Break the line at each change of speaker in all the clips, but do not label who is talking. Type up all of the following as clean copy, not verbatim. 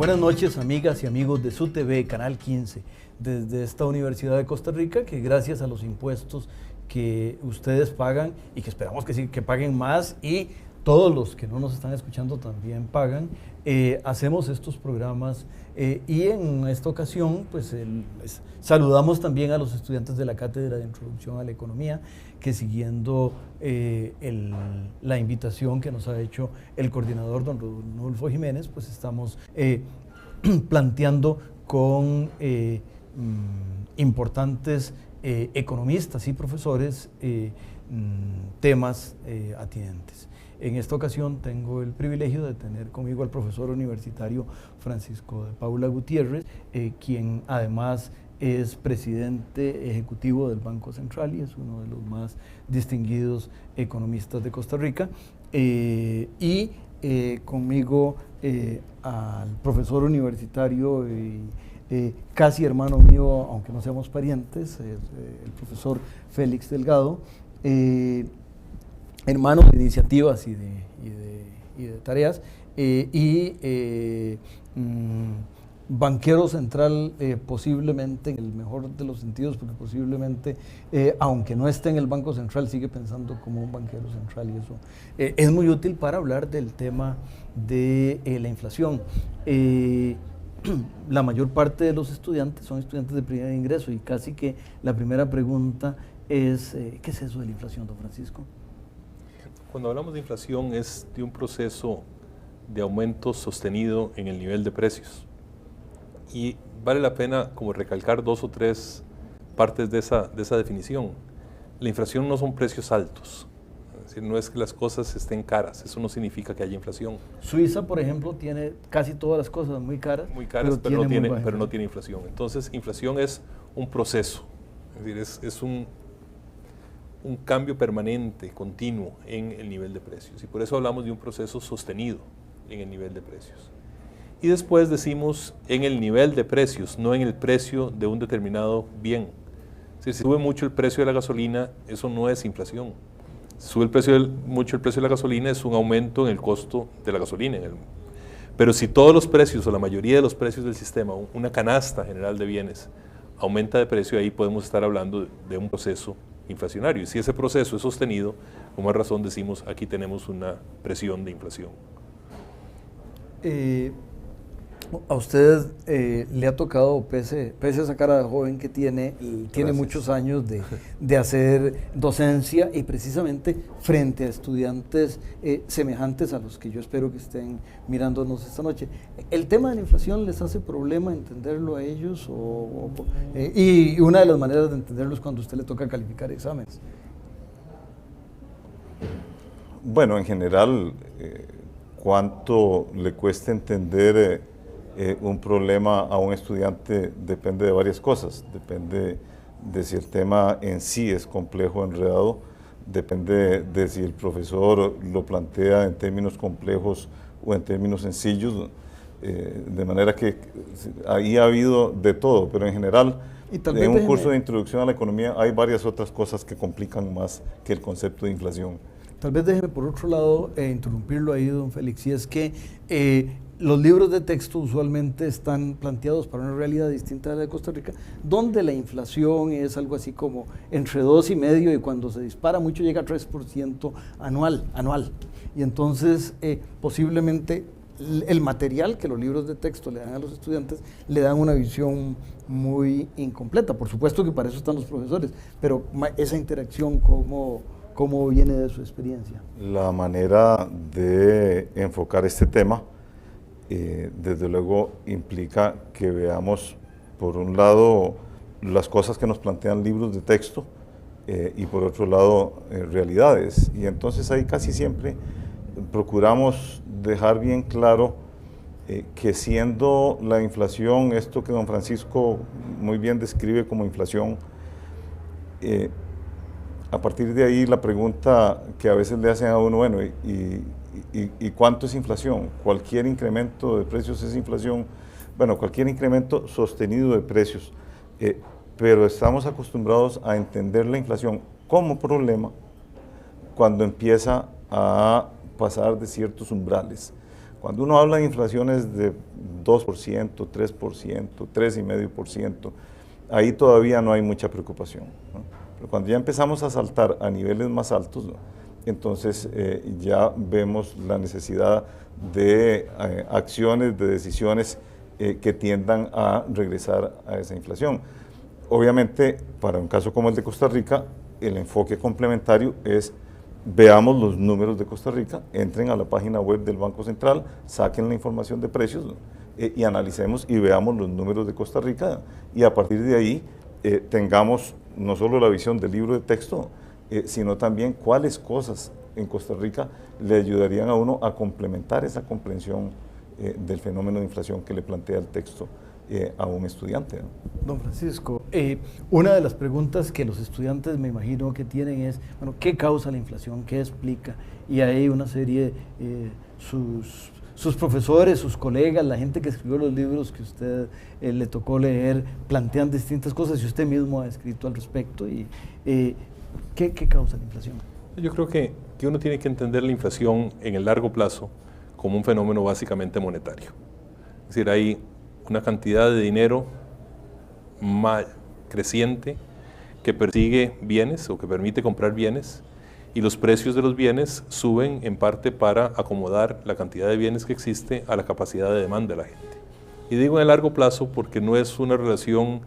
Buenas noches, amigas y amigos de su TV, Canal 15, desde esta Universidad de Costa Rica, que gracias a los impuestos que ustedes pagan y que esperamos que sí, que paguen más, y todos los que no nos están escuchando también pagan, hacemos estos programas y en esta ocasión pues saludamos también a los estudiantes de la Cátedra de Introducción a la Economía, que siguiendo la invitación que nos ha hecho el coordinador don Rodolfo Jiménez, pues estamos planteando con importantes economistas y profesores temas atinentes. En esta ocasión tengo el privilegio de tener conmigo al profesor universitario Francisco de Paula Gutiérrez, quien además es presidente ejecutivo del Banco Central y es uno de los más distinguidos economistas de Costa Rica, y conmigo al profesor universitario casi hermano mío, aunque no seamos parientes, el profesor Félix Delgado, hermano de iniciativas y de tareas, banquero central, posiblemente en el mejor de los sentidos, porque posiblemente, aunque no esté en el Banco Central, sigue pensando como un banquero central, y eso es muy útil para hablar del tema de la inflación. La mayor parte de los estudiantes son estudiantes de primer ingreso, y casi que la primera pregunta es, ¿qué es eso de la inflación, don Francisco?
Cuando hablamos de inflación es de un proceso de aumento sostenido en el nivel de precios. Y vale la pena como recalcar dos o tres partes de esa definición. La inflación no son precios altos, es decir, no es que las cosas estén caras, eso no significa que haya inflación.
Suiza, por ejemplo, tiene casi todas las cosas muy caras,
pero no tiene inflación. Entonces, inflación es un proceso, es decir, es un cambio permanente, continuo en el nivel de precios, y por eso hablamos de un proceso sostenido en el nivel de precios. Y después decimos en el nivel de precios, no en el precio de un determinado bien. Es decir, si sube mucho el precio de la gasolina, eso no es inflación. Si sube mucho el precio de la gasolina, es un aumento en el costo de la gasolina. Pero si todos los precios o la mayoría de los precios del sistema, una canasta general de bienes, aumenta de precio, ahí podemos estar hablando de un proceso inflacionario. Y si ese proceso es sostenido, con más razón decimos aquí tenemos una presión de inflación.
A usted le ha tocado, pese a esa cara de joven que tiene, y tiene muchos años de hacer docencia, y precisamente frente a estudiantes semejantes a los que yo espero que estén mirándonos esta noche. ¿El tema de la inflación les hace problema entenderlo a ellos? Y una de las maneras de entenderlo es cuando a usted le toca calificar exámenes.
Bueno, en general, cuánto le cuesta entender un problema a un estudiante depende de varias cosas. Depende de si el tema en sí es complejo o enredado, depende de si el profesor lo plantea en términos complejos o en términos sencillos, de manera que ahí ha habido de todo, pero en general en un curso de introducción a la economía hay varias otras cosas que complican más que el concepto de inflación.
Tal vez déjeme por otro lado interrumpirlo ahí, don Félix, y es que los libros de texto usualmente están planteados para una realidad distinta de la de Costa Rica, donde la inflación es algo así como entre 2,5% y cuando se dispara mucho llega a 3% anual. Y entonces posiblemente el material que los libros de texto le dan a los estudiantes le dan una visión muy incompleta. Por supuesto que para eso están los profesores, pero esa interacción, ¿cómo viene de su experiencia?
La manera de enfocar este tema desde luego implica que veamos por un lado las cosas que nos plantean libros de texto y por otro lado realidades, y entonces ahí casi siempre procuramos dejar bien claro que siendo la inflación esto que don Francisco muy bien describe como inflación, a partir de ahí la pregunta que a veces le hacen a uno, bueno, ¿y cuánto es inflación? ¿Cualquier incremento de precios es inflación? Bueno, cualquier incremento sostenido de precios, pero estamos acostumbrados a entender la inflación como problema cuando empieza a pasar de ciertos umbrales, Cuando uno habla de inflaciones de 2%, 3%, 3,5%, ahí todavía no hay mucha preocupación, ¿no? Pero cuando ya empezamos a saltar a niveles más altos, ¿no? Entonces ya vemos la necesidad de acciones, de decisiones que tiendan a regresar a esa inflación. Obviamente, para un caso como el de Costa Rica, el enfoque complementario es: veamos los números de Costa Rica, entren a la página web del Banco Central, saquen la información de precios, ¿no? Y analicemos y veamos los números de Costa Rica, y a partir de ahí tengamos no solo la visión del libro de texto, sino también cuáles cosas en Costa Rica le ayudarían a uno a complementar esa comprensión del fenómeno de inflación que le plantea el texto a un estudiante, ¿no?
Don Francisco, una de las preguntas que los estudiantes me imagino que tienen es, bueno, ¿qué causa la inflación? ¿Qué explica? Y hay una serie, sus profesores, sus colegas, la gente que escribió los libros que usted le tocó leer, plantean distintas cosas y usted mismo ha escrito al respecto. ¿Qué causa la inflación?
Yo creo que uno tiene que entender la inflación en el largo plazo como un fenómeno básicamente monetario. Es decir, hay una cantidad de dinero creciente que persigue bienes o que permite comprar bienes, y los precios de los bienes suben en parte para acomodar la cantidad de bienes que existe a la capacidad de demanda de la gente. Y digo en el largo plazo porque no es una relación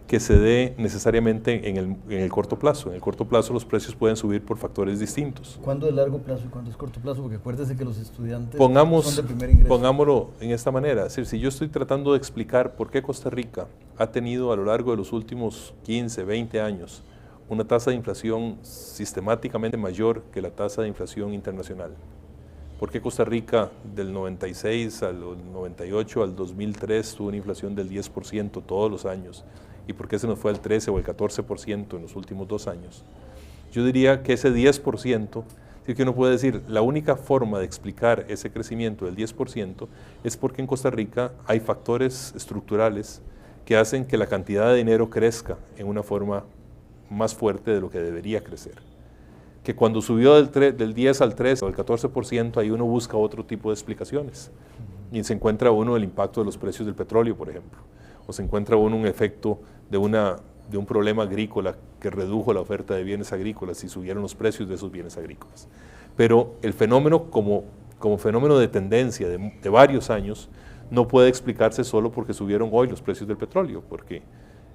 que se dé necesariamente en el corto plazo. En el corto plazo los precios pueden subir por factores distintos.
¿Cuándo es largo plazo y cuándo es corto plazo? Porque acuérdese que los estudiantes son de primer ingreso.
Pongámoslo en esta manera. Es decir, si yo estoy tratando de explicar por qué Costa Rica ha tenido a lo largo de los últimos 15, 20 años una tasa de inflación sistemáticamente mayor que la tasa de inflación internacional, por qué Costa Rica del 96 al 98 al 2003 tuvo una inflación del 10% todos los años, y por qué se nos fue al 13 o el 14% en los últimos 2 años. Yo diría que ese 10%, es que uno puede decir, la única forma de explicar ese crecimiento del 10% es porque en Costa Rica hay factores estructurales que hacen que la cantidad de dinero crezca en una forma más fuerte de lo que debería crecer. Que cuando subió del 10 al 13 o al 14%, ahí uno busca otro tipo de explicaciones. Y se encuentra uno el impacto de los precios del petróleo, por ejemplo. O se encuentra uno un efecto de un problema agrícola que redujo la oferta de bienes agrícolas y subieron los precios de esos bienes agrícolas. Pero el fenómeno como fenómeno de tendencia de varios años no puede explicarse solo porque subieron hoy los precios del petróleo, porque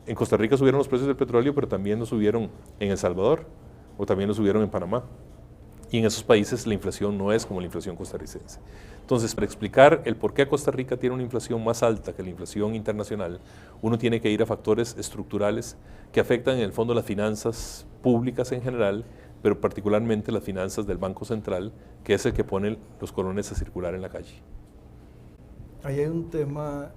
en Costa Rica subieron los precios del petróleo, pero también los subieron en El Salvador, o también los subieron en Panamá. Y en esos países la inflación no es como la inflación costarricense. Entonces, para explicar el por qué Costa Rica tiene una inflación más alta que la inflación internacional, uno tiene que ir a factores estructurales que afectan en el fondo las finanzas públicas en general, pero particularmente las finanzas del Banco Central, que es el que pone los colones a circular en la calle.
Ahí hay un tema,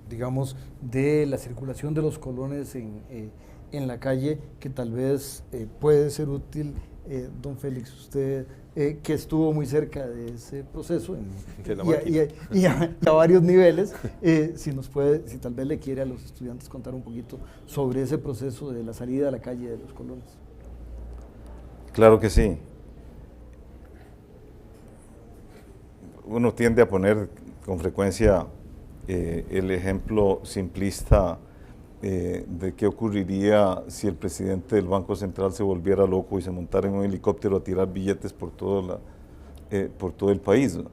digamos, de la circulación de los colones en la calle que tal vez puede ser útil. Don Félix, usted que estuvo muy cerca de ese proceso y a varios niveles, si tal vez le quiere a los estudiantes contar un poquito sobre ese proceso de la salida a la calle de los colones.
Claro que sí. Uno tiende a poner con frecuencia el ejemplo simplista de qué ocurriría si el presidente del Banco Central se volviera loco y se montara en un helicóptero a tirar billetes por todo el país, ¿no?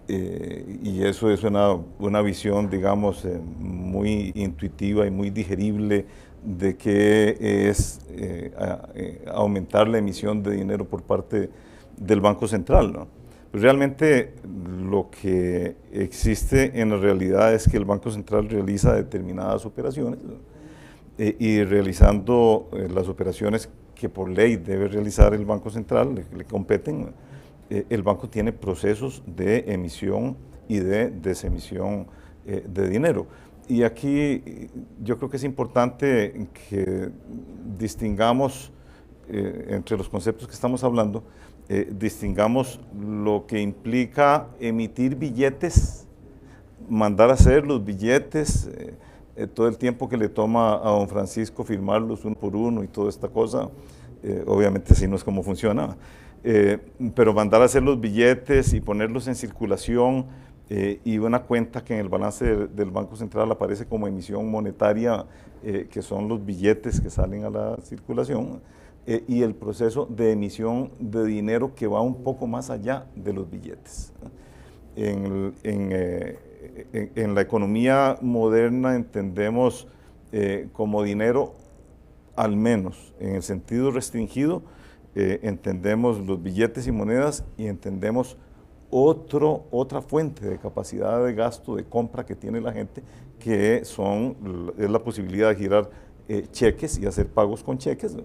Y eso es una visión, digamos, muy intuitiva y muy digerible de qué es aumentar la emisión de dinero por parte del Banco Central, ¿no? Pues realmente lo que existe en la realidad es que el Banco Central realiza determinadas operaciones, ¿no? Y realizando las operaciones que por ley debe realizar el Banco Central, le competen, ¿no? El banco tiene procesos de emisión y de desemisión de dinero. Y aquí yo creo que es importante que distingamos entre los conceptos que estamos hablando, distingamos lo que implica emitir billetes, mandar a hacer los billetes, todo el tiempo que le toma a don Francisco firmarlos uno por uno y toda esta cosa, obviamente así no es como funciona, pero mandar a hacer los billetes y ponerlos en circulación y una cuenta que en el balance del Banco Central aparece como emisión monetaria, que son los billetes que salen a la circulación, y el proceso de emisión de dinero que va un poco más allá de los billetes. En la economía moderna entendemos como dinero, al menos en el sentido restringido, entendemos los billetes y monedas y entendemos otra fuente de capacidad de gasto, de compra que tiene la gente, que es la posibilidad de girar cheques y hacer pagos con cheques,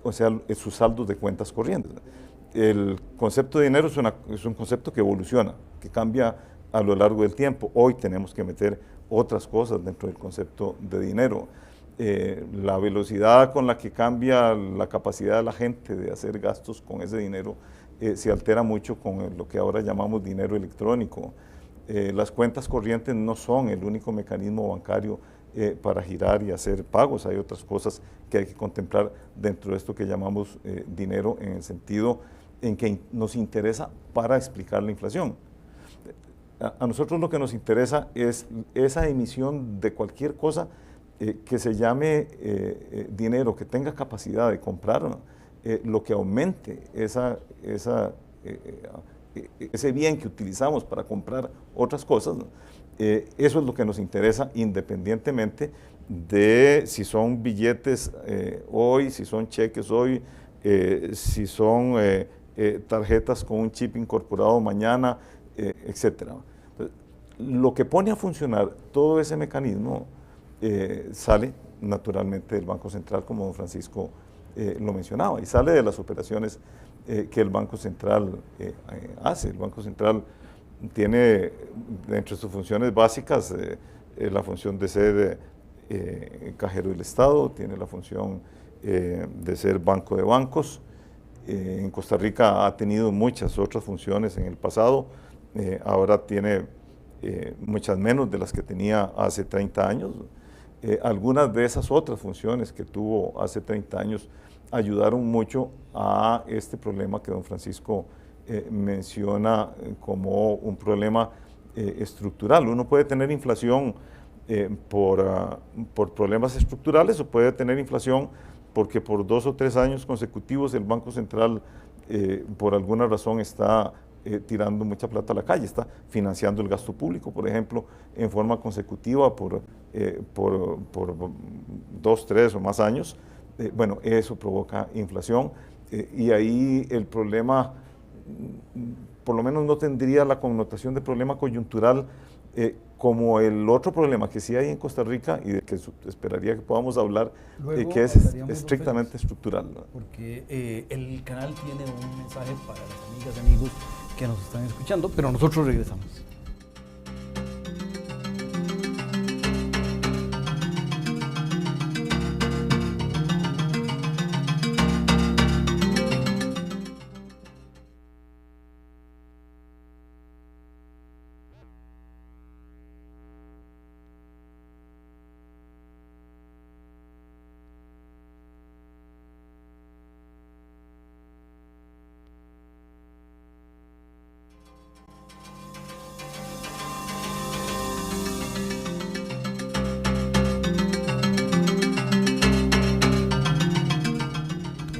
o sea, sus saldos de cuentas corrientes. El concepto de dinero es un concepto que evoluciona, que cambia a lo largo del tiempo. Hoy tenemos que meter otras cosas dentro del concepto de dinero. La velocidad con la que cambia la capacidad de la gente de hacer gastos con ese dinero se altera mucho con lo que ahora llamamos dinero electrónico. Las cuentas corrientes no son el único mecanismo bancario para girar y hacer pagos. Hay otras cosas que hay que contemplar dentro de esto que llamamos dinero, en el sentido en que nos interesa para explicar la inflación. A nosotros lo que nos interesa es esa emisión de cualquier cosa que se llame dinero, que tenga capacidad de comprar lo que aumente ese bien que utilizamos para comprar otras cosas, ¿no? Eso es lo que nos interesa, independientemente de si son billetes hoy, si son cheques hoy, si son tarjetas con un chip incorporado mañana, etc. Lo que pone a funcionar todo ese mecanismo sale naturalmente del Banco Central, como don Francisco lo mencionaba, y sale de las operaciones que el Banco Central hace. El Banco Central tiene dentro de sus funciones básicas la función de ser cajero del Estado, tiene la función de ser banco de bancos. En Costa Rica ha tenido muchas otras funciones en el pasado, ahora tiene muchas menos de las que tenía hace 30 años. Algunas de esas otras funciones que tuvo hace 30 años ayudaron mucho a este problema que don Francisco menciona como un problema estructural. Uno puede tener inflación por problemas estructurales, o puede tener inflación porque por 2 o 3 años consecutivos el Banco Central por alguna razón está tirando mucha plata a la calle, está financiando el gasto público, por ejemplo, en forma consecutiva por 2, 3 o más años. Bueno, eso provoca inflación y ahí el problema, por lo menos no tendría la connotación de problema coyuntural como el otro problema que sí hay en Costa Rica y de que esperaría que podamos hablar, que es estrictamente estructural, ¿no?
Porque el canal tiene un mensaje para las amigas y amigos que nos están escuchando, pero nosotros regresamos.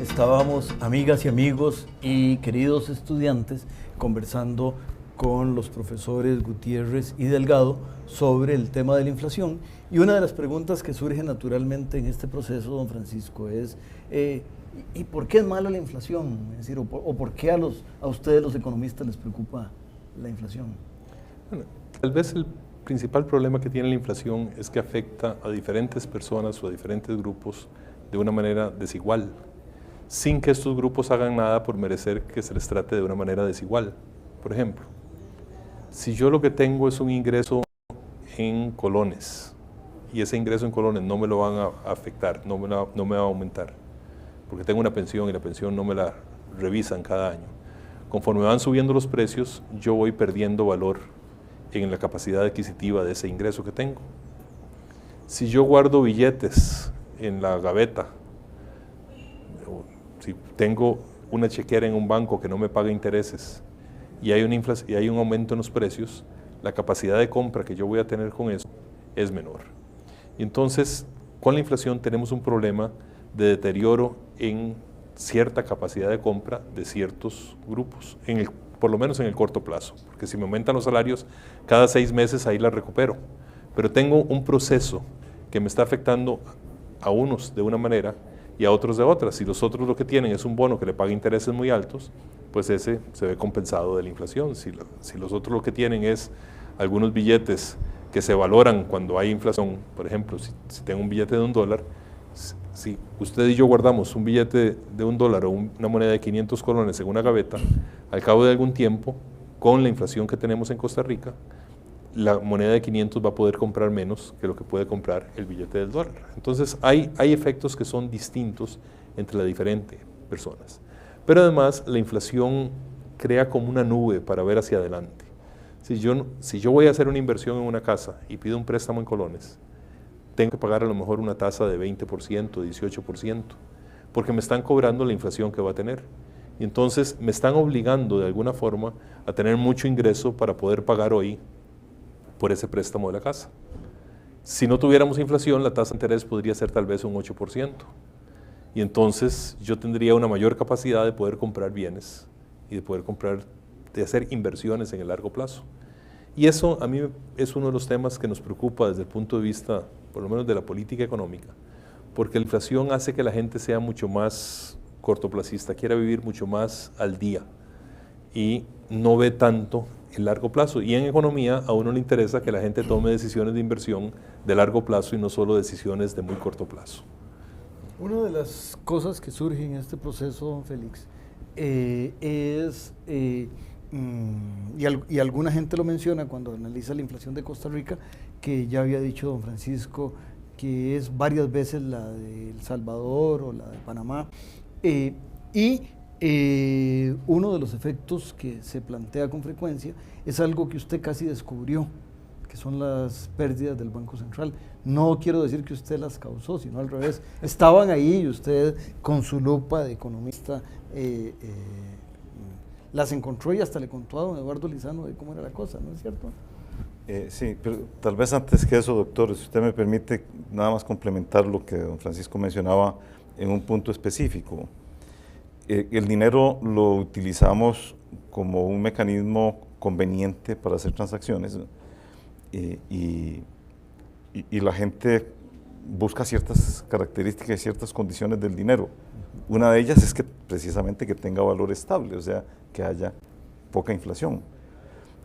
Estábamos, amigas y amigos y queridos estudiantes, conversando con los profesores Gutiérrez y Delgado sobre el tema de la inflación. Y una de las preguntas que surge naturalmente en este proceso, don Francisco, es ¿y por qué es mala la inflación? Es decir, ¿o por qué a ustedes los economistas les preocupa la inflación?
Bueno, tal vez el principal problema que tiene la inflación es que afecta a diferentes personas o a diferentes grupos de una manera desigual, sin que estos grupos hagan nada por merecer que se les trate de una manera desigual. Por ejemplo, si yo lo que tengo es un ingreso en colones, y ese ingreso en colones no me lo van a afectar, no me va a aumentar, porque tengo una pensión y la pensión no me la revisan cada año. Conforme van subiendo los precios, yo voy perdiendo valor en la capacidad adquisitiva de ese ingreso que tengo. Si yo guardo billetes en la gaveta, Si tengo una chequera en un banco que no me paga intereses y hay un aumento en los precios, la capacidad de compra que yo voy a tener con eso es menor. Y entonces, con la inflación tenemos un problema de deterioro en cierta capacidad de compra de ciertos grupos, por lo menos en el corto plazo, porque si me aumentan los salarios cada 6 meses, ahí la recupero. Pero tengo un proceso que me está afectando a unos de una manera y a otros de otra. Si los otros lo que tienen es un bono que le paga intereses muy altos, pues ese se ve compensado de la inflación. Si los otros lo que tienen es algunos billetes que se valoran cuando hay inflación, por ejemplo, si tengo un billete de $1, si usted y yo guardamos un billete de $1 o una moneda de 500 colones en una gaveta, al cabo de algún tiempo, con la inflación que tenemos en Costa Rica, la moneda de 500 va a poder comprar menos que lo que puede comprar el billete del $1. Entonces hay efectos que son distintos entre las diferentes personas. Pero además la inflación crea como una nube para ver hacia adelante. Si yo voy a hacer una inversión en una casa y pido un préstamo en colones, tengo que pagar a lo mejor una tasa de 20%, 18%, porque me están cobrando la inflación que va a tener. Y entonces me están obligando de alguna forma a tener mucho ingreso para poder pagar hoy por ese préstamo de la casa. Si no tuviéramos inflación, la tasa de interés podría ser tal vez un 8%. Y entonces yo tendría una mayor capacidad de poder comprar bienes y de hacer inversiones en el largo plazo. Y eso a mí es uno de los temas que nos preocupa desde el punto de vista, por lo menos de la política económica, porque la inflación hace que la gente sea mucho más cortoplacista, quiera vivir mucho más al día y no ve tanto el largo plazo. Y en economía a uno le interesa que la gente tome decisiones de inversión de largo plazo y no solo decisiones de muy corto plazo.
Una de las cosas que surge en este proceso, don Félix, es, y alguna gente lo menciona cuando analiza la inflación de Costa Rica, que ya había dicho don Francisco, que es varias veces la de El Salvador o la de Panamá, uno de los efectos que se plantea con frecuencia es algo que usted casi descubrió, que son las pérdidas del Banco Central. No quiero decir que usted las causó, sino al revés. Estaban ahí y usted con su lupa de economista las encontró y hasta le contó a don Eduardo Lizano de cómo era la cosa, ¿no es cierto?
Sí, pero tal vez antes que eso, doctor, si usted me permite nada más complementar lo que don Francisco mencionaba en un punto específico. El dinero lo utilizamos como un mecanismo conveniente para hacer transacciones y la gente busca ciertas características y ciertas condiciones del dinero. Una de ellas es que precisamente que tenga valor estable, o sea, que haya poca inflación.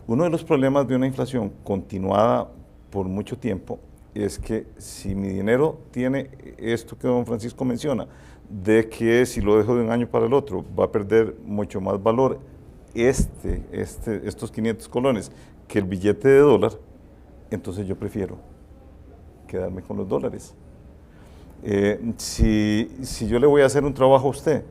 Uno de los problemas de una inflación continuada por mucho tiempo es que si mi dinero tiene esto que don Francisco menciona, de que si lo dejo de un año para el otro va a perder mucho más valor estos 500 colones que el billete de $1, entonces yo prefiero quedarme con los dólares. Si yo le voy a hacer un trabajo a usted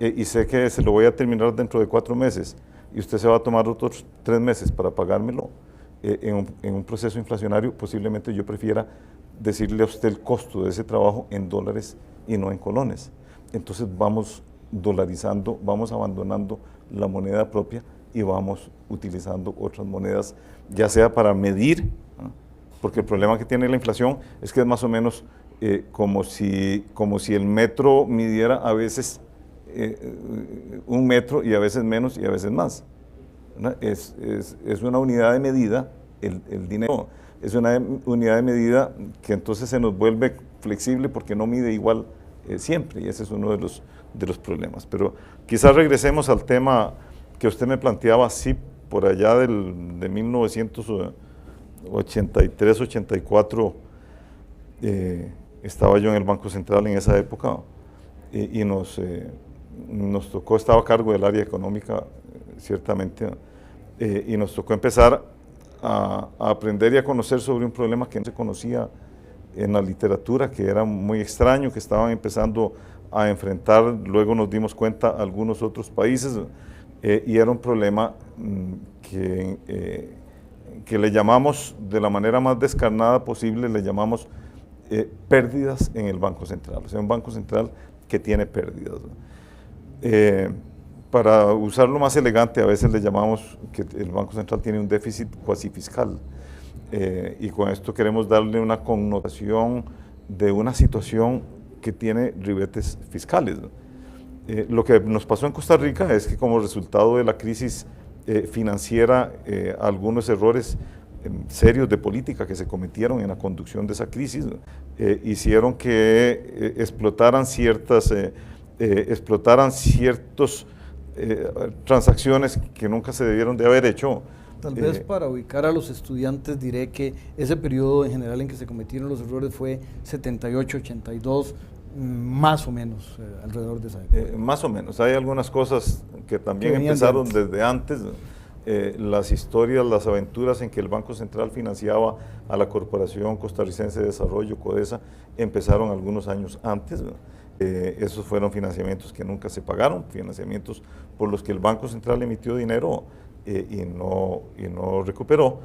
y sé que se lo voy a terminar dentro de 4 meses y usted se va a tomar otros 3 meses para pagármelo en un proceso inflacionario, posiblemente yo prefiera decirle a usted el costo de ese trabajo en dólares y no en colones. Entonces vamos dolarizando, vamos abandonando la moneda propia y vamos utilizando otras monedas, ya sea para medir, ¿no? Porque el problema que tiene la inflación es que es más o menos como si el metro midiera a veces 1 metro y a veces menos y a veces más, ¿no? Es una unidad de medida, el dinero es una unidad de medida que entonces se nos vuelve flexible porque no mide igual siempre, y ese es uno de los problemas. Pero quizás regresemos al tema que usted me planteaba, sí, por allá de 1983, 84, estaba yo en el Banco Central en esa época y nos tocó, estaba a cargo del área económica, ciertamente, y nos tocó empezar a aprender y a conocer sobre un problema que no se conocía en la literatura, que era muy extraño, que estaban empezando a enfrentar, luego nos dimos cuenta, algunos otros países, y era un problema que le llamamos, de la manera más descarnada posible, le llamamos pérdidas en el Banco Central. O sea, un Banco Central que tiene pérdidas. Para usarlo más elegante, a veces le llamamos que el Banco Central tiene un déficit cuasi fiscal, y con esto queremos darle una connotación de una situación que tiene ribetes fiscales. Lo que nos pasó en Costa Rica es que como resultado de la crisis financiera, algunos errores serios de política que se cometieron en la conducción de esa crisis hicieron que explotaran ciertas transacciones que nunca se debieron de haber hecho.
Tal vez para ubicar a los estudiantes diré que ese periodo en general en que se cometieron los errores fue 78-82, más o menos, alrededor de esa época.
Más o menos, hay algunas cosas que también empezaron desde antes. Las historias, las aventuras en que el Banco Central financiaba a la Corporación Costarricense de Desarrollo, CODESA, empezaron algunos años antes. Esos fueron financiamientos que nunca se pagaron, financiamientos por los que el Banco Central emitió dinero y no recuperó.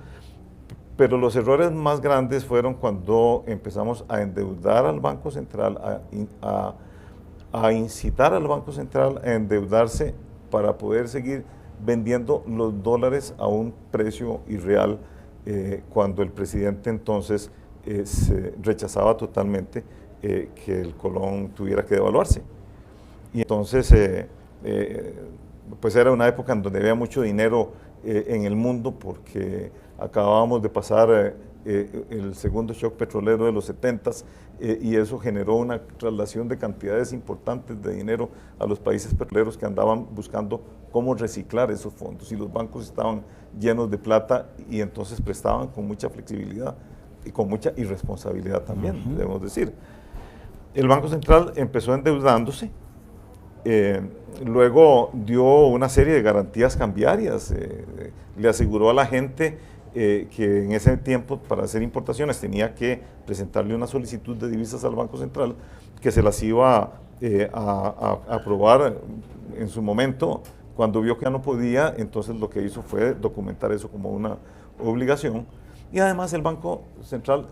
Pero los errores más grandes fueron cuando empezamos a endeudar al Banco Central, a incitar al Banco Central a endeudarse para poder seguir vendiendo los dólares a un precio irreal, cuando el presidente entonces se rechazaba totalmente que el colón tuviera que devaluarse. Y entonces, pues era una época en donde había mucho dinero en el mundo, porque acabábamos de pasar el segundo shock petrolero de los 70s, y eso generó una traslación de cantidades importantes de dinero a los países petroleros que andaban buscando cómo reciclar esos fondos, y los bancos estaban llenos de plata y entonces prestaban con mucha flexibilidad y con mucha irresponsabilidad también, debemos decir. El Banco Central empezó endeudándose, luego dio una serie de garantías cambiarias, le aseguró a la gente que en ese tiempo para hacer importaciones tenía que presentarle una solicitud de divisas al Banco Central, que se las iba a aprobar en su momento. Cuando vio que ya no podía, entonces lo que hizo fue documentar eso como una obligación. Y además el Banco Central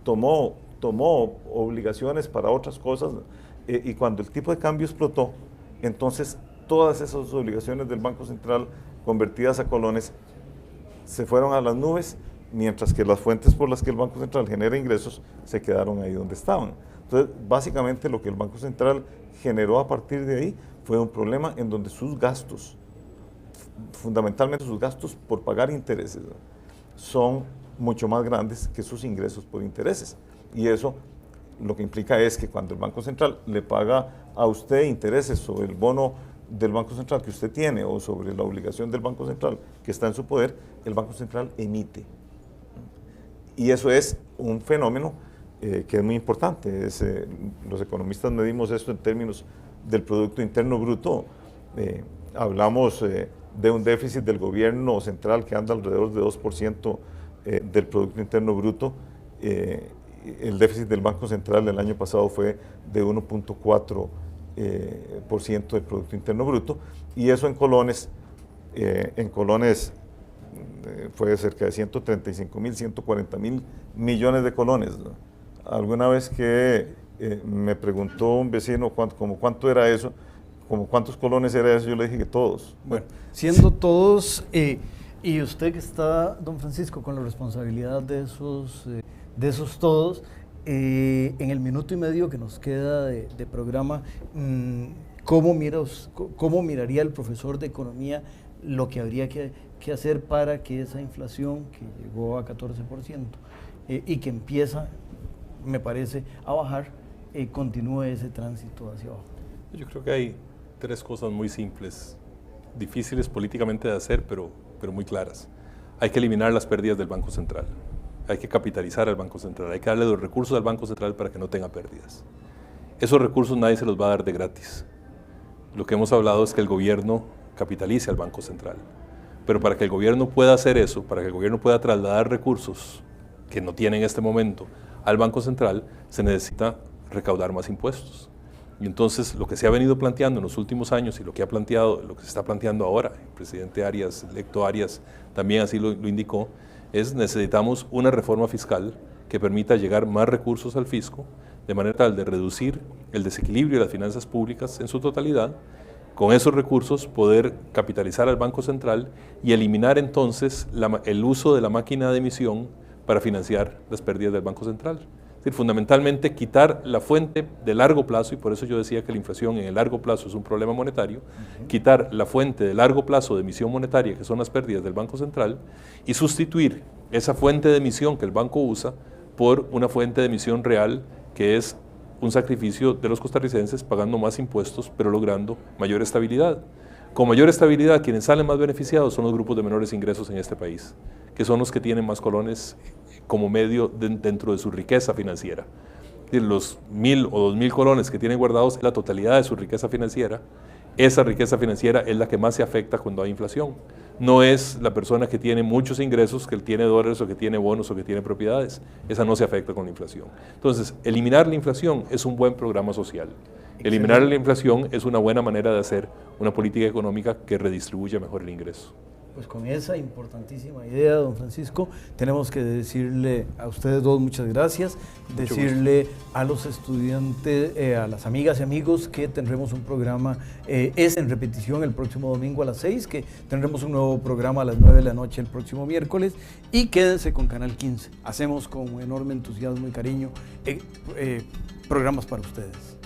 tomó obligaciones para otras cosas, y cuando el tipo de cambio explotó, entonces todas esas obligaciones del Banco Central convertidas a colones se fueron a las nubes, mientras que las fuentes por las que el Banco Central genera ingresos se quedaron ahí donde estaban. Entonces, básicamente lo que el Banco Central generó a partir de ahí fue un problema en donde sus gastos, fundamentalmente sus gastos por pagar intereses, son mucho más grandes que sus ingresos por intereses. Y eso lo que implica es que cuando el Banco Central le paga a usted intereses sobre el bono del Banco Central que usted tiene o sobre la obligación del Banco Central que está en su poder, el Banco Central emite. Y eso es un fenómeno que es muy importante. Los economistas medimos esto en términos del Producto Interno Bruto. Hablamos de un déficit del gobierno central que anda alrededor de 2% del Producto Interno Bruto. El déficit del Banco Central el año pasado fue de 1.4% del Producto Interno Bruto, y eso en colones fue cerca de 135.000, 140.000 millones de colones, ¿no? Alguna vez que me preguntó un vecino cuánto era eso, como cuántos colones era eso, yo le dije que todos.
Bueno, siendo todos, y usted que está, don Francisco, con la responsabilidad de esos todos, en el minuto y medio que nos queda de programa, ¿cómo miraría el profesor de economía lo que habría que hacer para que esa inflación que llegó a 14% y que empieza, me parece, a bajar, continúe ese tránsito hacia abajo?
Yo creo que hay tres cosas muy simples, difíciles políticamente de hacer, pero muy claras. Hay que eliminar las pérdidas del Banco Central. Hay que capitalizar al Banco Central, hay que darle los recursos al Banco Central para que no tenga pérdidas. Esos recursos nadie se los va a dar de gratis. Lo que hemos hablado es que el gobierno capitalice al Banco Central. Pero para que el gobierno pueda hacer eso, para que el gobierno pueda trasladar recursos que no tiene en este momento al Banco Central, se necesita recaudar más impuestos. Y entonces lo que se ha venido planteando en los últimos años y lo que se está planteando ahora, el presidente Arias, electo Arias, también así lo indicó, necesitamos una reforma fiscal que permita llegar más recursos al fisco, de manera tal de reducir el desequilibrio de las finanzas públicas en su totalidad, con esos recursos poder capitalizar al Banco Central y eliminar entonces el uso de la máquina de emisión para financiar las pérdidas del Banco Central. Es decir, fundamentalmente quitar la fuente de largo plazo, y por eso yo decía que la inflación en el largo plazo es un problema monetario, quitar la fuente de largo plazo de emisión monetaria, que son las pérdidas del Banco Central, y sustituir esa fuente de emisión que el banco usa por una fuente de emisión real, que es un sacrificio de los costarricenses pagando más impuestos, pero logrando mayor estabilidad. Con mayor estabilidad, quienes salen más beneficiados son los grupos de menores ingresos en este país, que son los que tienen más colones como medio dentro de su riqueza financiera. Los 1.000 o 2.000 colones que tienen guardados la totalidad de su riqueza financiera, esa riqueza financiera es la que más se afecta cuando hay inflación. No es la persona que tiene muchos ingresos, que tiene dólares o que tiene bonos o que tiene propiedades. Esa no se afecta con la inflación. Entonces, eliminar la inflación es un buen programa social. Eliminar la inflación es una buena manera de hacer una política económica que redistribuya mejor el ingreso.
Pues con esa importantísima idea, don Francisco, tenemos que decirle a ustedes dos muchas gracias, decirle a los estudiantes, a las amigas y amigos que tendremos un programa, es en repetición el próximo domingo a las 6, que tendremos un nuevo programa a las 9 de la noche el próximo miércoles, y quédense con Canal 15. Hacemos con enorme entusiasmo y cariño programas para ustedes.